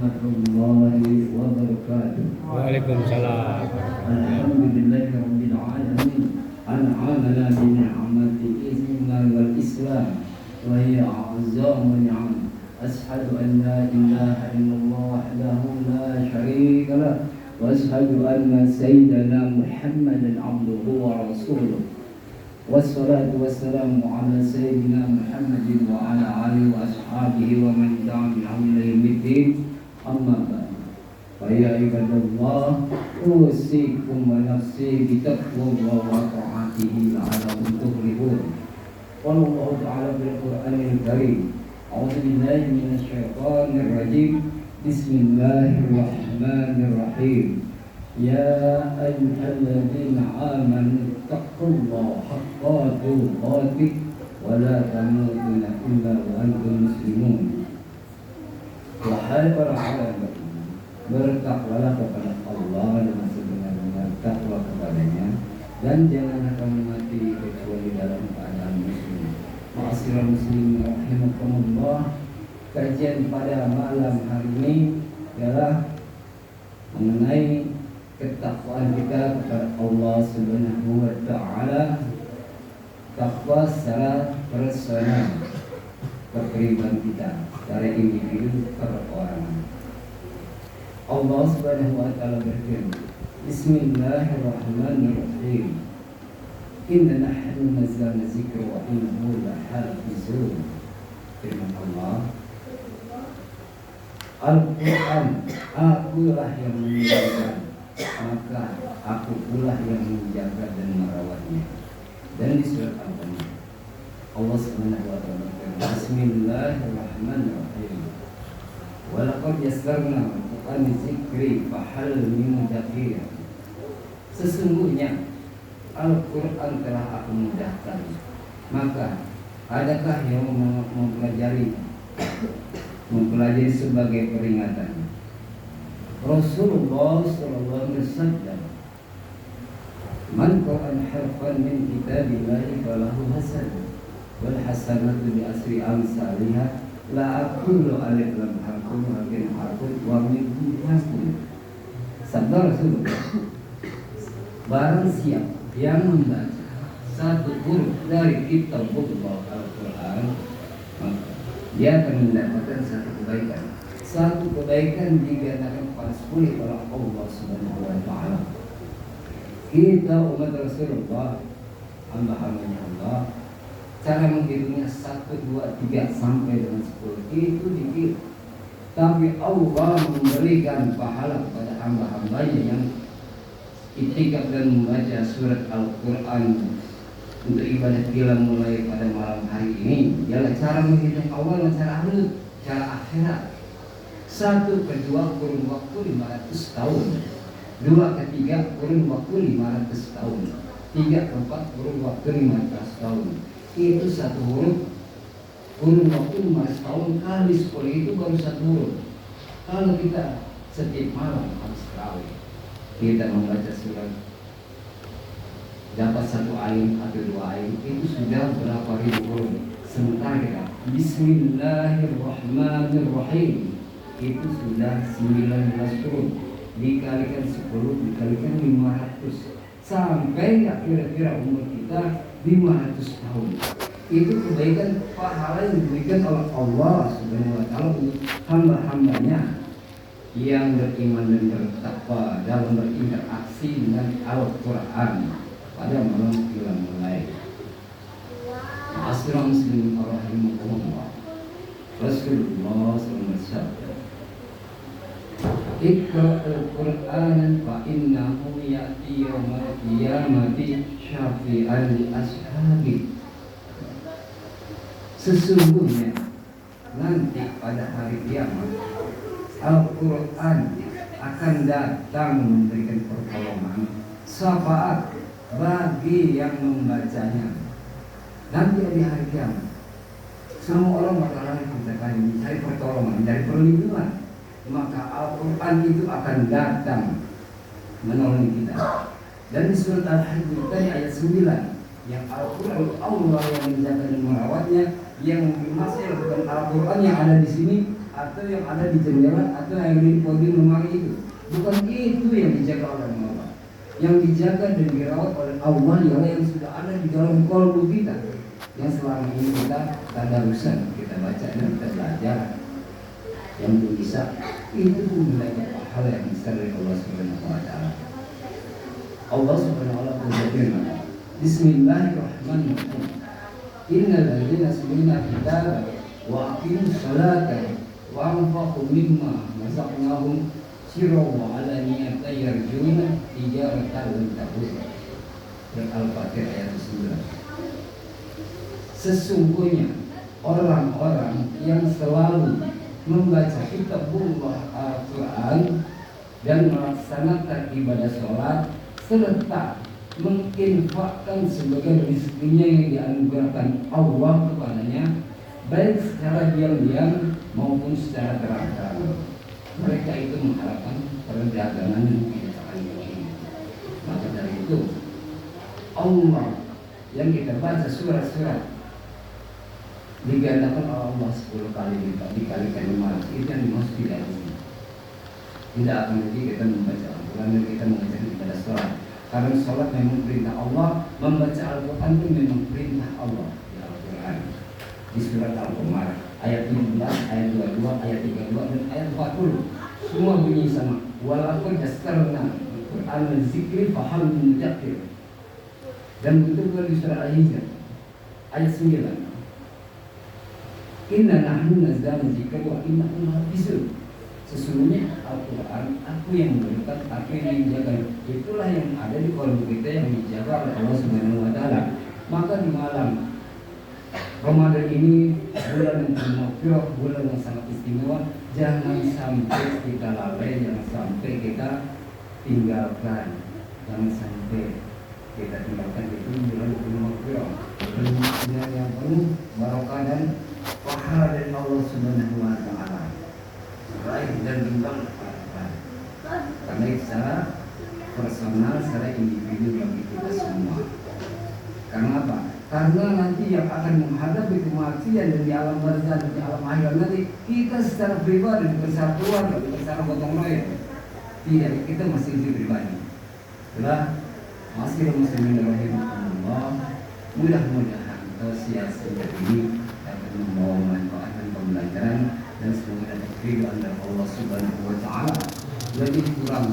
warahmatullahi wabarakatuh. Waalaikumsalam. Alhamdulillahi rabbil alamin. An'amana bi ni'mati iman wal islam wa hiya a'zamu ni'am. Ashhadu an la ilaha illallah wahdahu la syarika lah wa ashhadu anna sayyidana Muhammadan abduhu wa rasuluh. Wassalatu wassalamu ala sayyidina Muhammadin wa ala alihi wa ashabihi wa man tabi'ahum ila yaumiddin. Amma ba'd. Fa ya ibadallah, usikum wa nafsi bi taqwallahi wa ta'atihi la'allakum tuflihun. Qala Allah ta'ala fil Qur'anil Karim, a'udzu billahi minasy syaithanir rajim. Bismillahirrahmanirrahim. Ya ayyuhalladzina amanu taqullaha haqqa tuqatih wa la tamutunna illa wa antum muslimun. Wahai para hamba, bertakwalah kepada Allah dengan sebenar-benar takwa kepadanya, dan janganlah kamu mati kecuali dalam keadaan muslim. Ma'asyiral muslimin rahimakumullah. Kajian pada malam hari ini adalah mengenai ketakwaan kita kepada Allah Subhanahu wa taala, takwa secara personal, kepribadian kita secara individu perorangan. Allah Subhanahu wa taala berfirman, Bismillahirrahmanirrahim. Inna nahnu nazzalna dzikra wa innahu lahafizun. Firman Allah, Al-Quran, akulah yang menjaga, maka aku pula yang menjaga dan merawatnya. Dan di surat Al-Qamar Allah Subhanahu wa taala berfirman, Bismillahirrahmanirrahim. Wa laqad yassarna al-Qur'ana dzikri fahal min mudzakir. Sesungguhnya Al-Quran telah aku mudahkan, maka adakah yang mempelajari sebagai peringatan? Rasulullah sallallahu alaihi wasallam, man qara'a harfan min kitabillahi falahu hasanah wal hasanatu bi asri amsalihha la aqulu alif lam harfun walakin harfun wa min harfun. Sabda Rasulullah, barang siapa yang membaca satu huruf dari kitab Allah Al-Quran, maka dia akan mendapatkan satu kebaikan. Satu kebaikan digandakan kepada 10 oleh Allah Subhanahu wa taala. Kita umat Rasulullah, hamba-hambanya Allah, cara menghitungnya 1, 2, 3 sampai dengan 10 itu dikit. Tapi Allah memberikan pahala kepada hamba-hambanya yang itikaf dan membaca surat Al-Quran untuk ibadah qiyam mulai pada malam hari ini. Ialah cara menghitung awal dan cara akhir, cara akhirat. 1 ke 2 kurun waktu 500 tahun. 2 ke 3 kurun waktu 500 tahun. 3 ke 4 kurun waktu 15 tahun. Itu satu huruf kurun waktu 15 tahun kali 10 itu baru satu huruf. Kalau kita setiap malam harus terawih, kita membaca surat, dapat 1 ayat atau 2 ayat, itu sudah berapa ribu huruf. Sementara kita Bismillahirrahmanirrahim, itu sudah 19 huruf, dikalikan 10, dikalikan 500, sampai kira-kira umur kita 500 tahun. Itu kebaikan pahala yang diberikan oleh Allah Subhanahu wa taala untuk hamba-hambanya yang beriman dan bertakwa dalam berinteraksi dengan Al-Quran pada malam qiyam mulai. Ma'asyiral muslimin rahimakumullah. Rasulullah sallallahu alaihi wasallam, Iqra'ul Qur'an fa innahu ya'ti yawmal qiyamati syafi'an li ashabi. Sesungguhnya nanti pada hari kiamat Al-Quran akan datang memberikan pertolongan, syafaat bagi yang membacanya. Nanti di hari kiamat semua orang bakalan mencari pertolongan dari perlindungan, maka Al-Quran itu akan datang menolong kita. Dan di surat Al-Hajj tadi ayat 9, yang Al-Quran Allah yang menjaga dan merawatnya, yang dimaksud bukan Al-Quran yang ada di sini, atau yang ada di jendela atau yang di podium lemari itu. Bukan itu yang dijaga oleh Allah. Yang dijaga dan dirawat oleh Allah ialah yang sudah ada di dalam kalbu kita, yang selama ini kita tadarusan, kita baca dan kita belajar. Yang bisa itu mendapat pahala yang besar dari Allah Subhanahu wa taala. Allah Subhanahu wa taala berfirman, Bismillahirrahmanirrahim. Innal ladzina yasmuna kitaba wa aqimus salata wa anfaqu mimma razaqnahum sirran wa alaniyatan yarjuna tijaratan lan tabur. Al-Fatihah ayat 9. Sesungguhnya orang-orang yang selalu membaca kitabullah Al-Quran dan melaksanakan ibadah sholat serta menginfakkan sebagai rezekinya yang dianugerahkan Allah kepadanya, baik secara diam-diam maupun secara terang-terangan. Mereka itu mengharapkan perdagangan yang tidak akan begini. Maka dari itu Allah yang kita baca surat-surat digandakan oleh Allah 10 kali lipat dikalikan 500, itu yang dimaksud tidak ini. Tidak akan lagi kita membaca Al-Quran dan kita mengajarkan ibadah sholat. Karena sholat memang perintah Allah, membaca Al-Quran itu memang perintah Allah di Al-Quran. Di surat Al-Qamar ayat 15, ayat 22, ayat 32 dan ayat 40 semua bunyi sama. Walaupun dasarna Al-Quran zikri fahal mudzakir. Dan itu juga di surat Al-Hijr ayat 9. Inna nahnu nazzalna dzikra wa inna lahu lahafizun. Sesungguhnya Al-Quran aku yang mendekat, aku yang menjaga. Itulah yang ada di kalbu kita yang dijaga oleh Allah Subhanahu wa taala. Maka di malam Ramadan ini bulan yang penuh bulan yang sangat istimewa, jangan sampai kita lalai, jangan sampai kita tinggalkan, jangan sampai kita tinggalkan itu bulan penuh bulan yang penuh barokah dan pahala dari Allah Subhanahu wa taala. Raih dan bimbang karena secara personal, secara individu bagi kita semua. Karena apa? Karena nanti yang akan menghadapi kematian dan di alam barzah dan di alam akhirat nanti kita secara pribadi, bukan secara keluarga, bukan secara gotong royong. Tidak, kita masih hidup pribadi. Itulah masih muslimin rahimahullah. Mudah-mudahan tausiah singkat ini dapat membawa manfaat dan pembelajaran dan semoga dapat ridho dari Allah Subhanahu wa taala. Lebih kurang